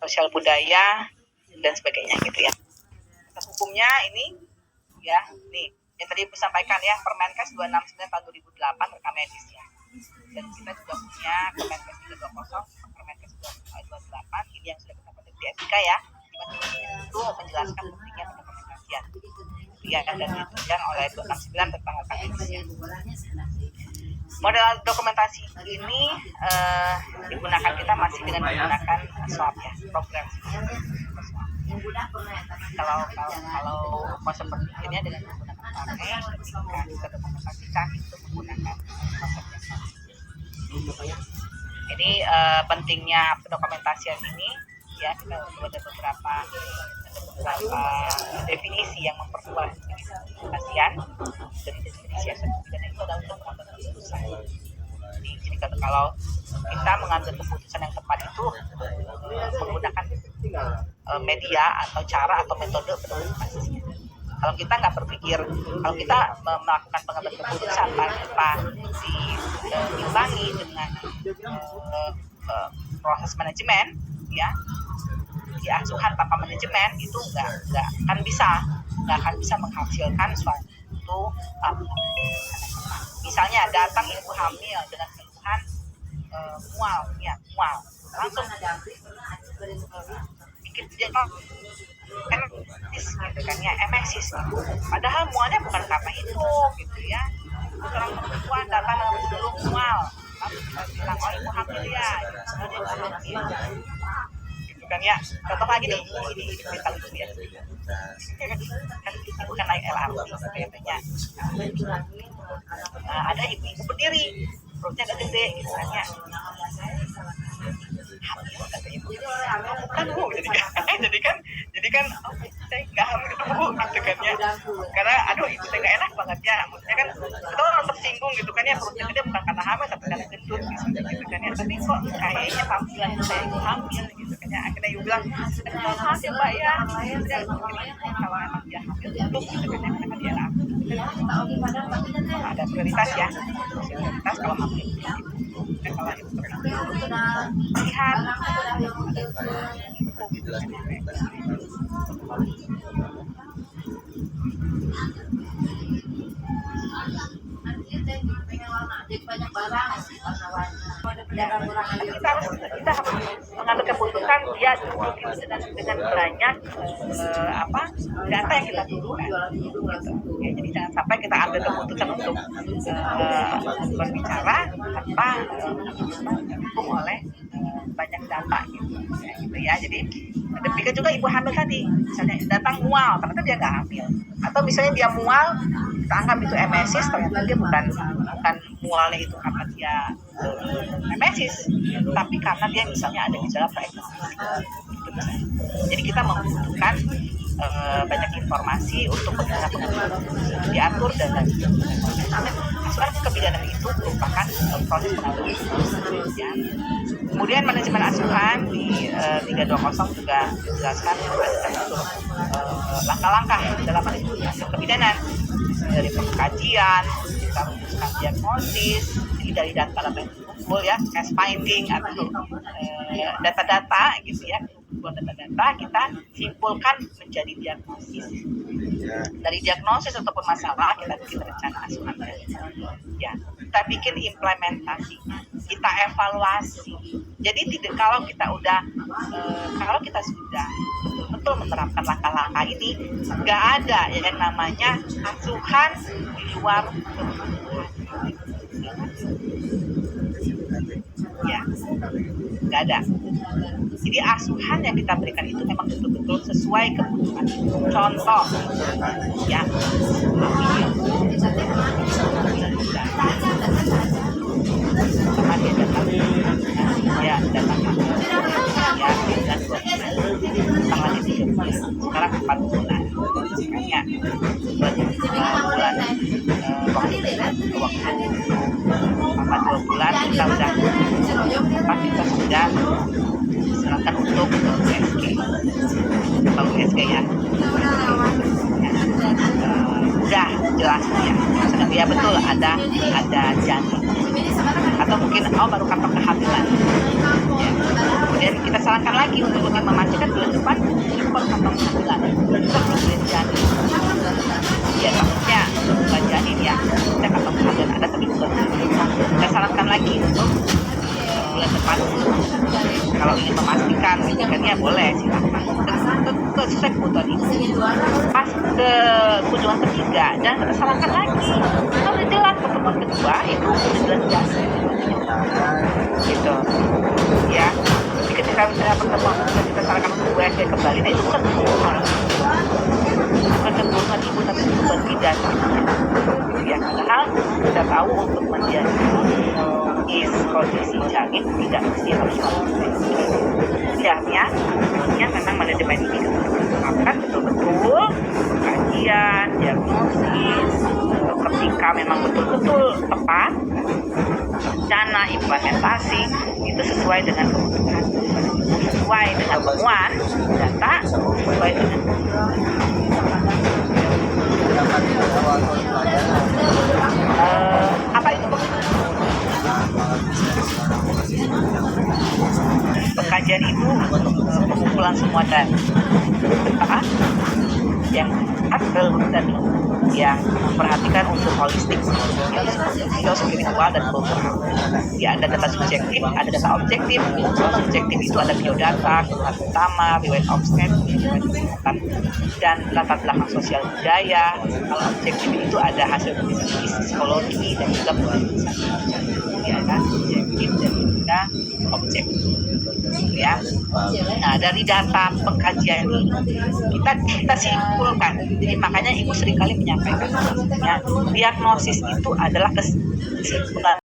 sosial budaya dan sebagainya gitu ya. Hukumnya ini ya, nih yang tadi aku sampaikan ya, Permenkes 269 tahun 2008 rekam medisnya. Dan kita juga punya Permenkes 320, Permenkes 228 ini yang sudah kita petik di FK ya. Itu menjelaskan pentingnya pendokumentasian. Ya, dan ditunjang oleh 269 tentang rekam medisnya. Model dokumentasi ini digunakan kita masih dengan menggunakan swab ya, program swab. Kalau mau seperti ini dengan menggunakan pakai, ketika kita dokumentasikan itu menggunakan konsepnya swab. Jadi pentingnya pendokumentasian ini ya, kita ada beberapa definisi yang memperluas pendokumentasian. Dari definisi yang sebelumnya itu adalah untuk mengambil keputusan. Jadi kalau kita mengambil keputusan yang tepat itu menggunakan media atau cara atau metode pendokumentasinya. Kalau kita nggak berpikir, kalau kita melakukan pengambilan keputusan tanpa diimbangi dengan proses manajemen, ya, di asuhan tanpa manajemen itu nggak akan bisa menghasilkan suatu misalnya datang ibu hamil dengan keluhan mual, langsung bikin dia gitu kan ya, emesis gitu. Padahal mualnya bukan karena itu gitu ya. Orang perempuan datang dulu mual, lalu kita bilang oh ibu hamil ya, gitu kan ya. Contoh lagi nih, ini kita lucu ya. Kan bukan naik LRT katanya. Ada ibu berdiri, perutnya agak gede gitu kan ya. Hamil kata ibu. Bukan bu, jadi kan saya nggak hamil bu gitu kan ya. Karena aduh ibu saya nggak enak banget ya. Maksudnya kan kita orang tersinggung gitu kan ya, perutnya gede bukan karena hamil tapi karena gendut gitu kan ya. Tapi kok kayaknya tampilan saya ibu hamil gitu kan ya. Akhirnya ibu bilang hamil mbak ya. Kalau emang dia hamil untuk gitu kan ya, kita dia hamil. Ada prioritas ya. Prioritas kalau hamil. Kalau ibu lihat kita harus mengambil keputusan dia dengan banyak data yang kita butuhkan. Ya, jadi jangan sampai kita ambil keputusan untuk berbicara tanpa didukung oleh banyak data gitu ya. Jadi demikian juga ibu hamil tadi, misalnya datang mual, ternyata dia nggak hamil, atau misalnya dia mual, kita anggap itu emesis, ternyata dia bukan mualnya itu karena dia emesis, tapi karena dia misalnya ada gejala preeklampsia. Jadi kita membutuhkan banyak informasi untuk bagaimana pengambilan diatur dan sekarang kebijakan itu merupakan proses pengambilan ya. Kemudian manajemen asuhan di 320 juga dijelaskan ada langkah-langkah dalam manajemen kebidanan, dari pengkajian, kita merumuskan diagnosis, jadi dari data-data yang dikumpul ya, case finding atau data-data gitu ya. Data-data kita simpulkan menjadi diagnosis. Dari diagnosis ataupun masalah kita bikin rencana asuhan ya, kita bikin implementasi, kita evaluasi. Jadi kalau kita sudah betul menerapkan langkah-langkah ini, nggak ada yang namanya asuhan di luar ya, nggak ada. Jadi asuhan yang kita berikan itu memang betul-betul sesuai kebutuhan. Contoh, ya, sama dia datang, ya datang, ya dan 2 bulan, datang lagi 3 bulan, sekarang 4 bulan, makanya 2 bulan waktu sama 2 bulan kita sudah silakan untuk USG. Kalau USG ya, udah jelas ya. Sedang ya betul ada janin atau mungkin baru kantor kehamilan. Ya. kemudian kita sarankan lagi untuk lebih memastikan bulan depan ibu baru kantong penghasilan kita belum boleh janin ya, takutnya bukan janin ya kita kantong penghasilan ada tapi bukan kita sarankan lagi untuk bulan depan kalau ingin memastikan ikannya boleh silahkan ke sesuai kebutuhan ibu. Pas ke kunjungan ketiga dan kita sarankan lagi kalau jelas pertemuan kedua itu sudah jelas gitu ya. Jadi ketika misalnya pertemuan kita sarankan untuk USG kembali, nah itu bukan kebohongan ibu tapi itu bukan pidana ya. Padahal kita tahu untuk menjadi kondisi janin tidak mesti harus ya memang manajemen ini melakukan betul-betul kajian, diagnosis ketika memang betul-betul tepat dana implementasi itu sesuai dengan kebutuhan, sesuai dengan temuan data, sesuai dengan apa itu pengkajian ibu pengumpulan semua data yang aktual dan yang memperhatikan unsur holistik spiritual dan kultural ya. Ada data subjektif, ada data objektif. Kalau subjektif itu ada biodata, kebutuhan utama, riwayat obstetrik, dan latar belakang sosial budaya. Kalau objektif itu ada hasil psikologi dan juga politisasi ya kan, subjektif dan juga objektif ya. Nah dari data pengkajian ini kita simpulkan, jadi makanya ibu seringkali menyampaikan diagnosis itu adalah kesimpulan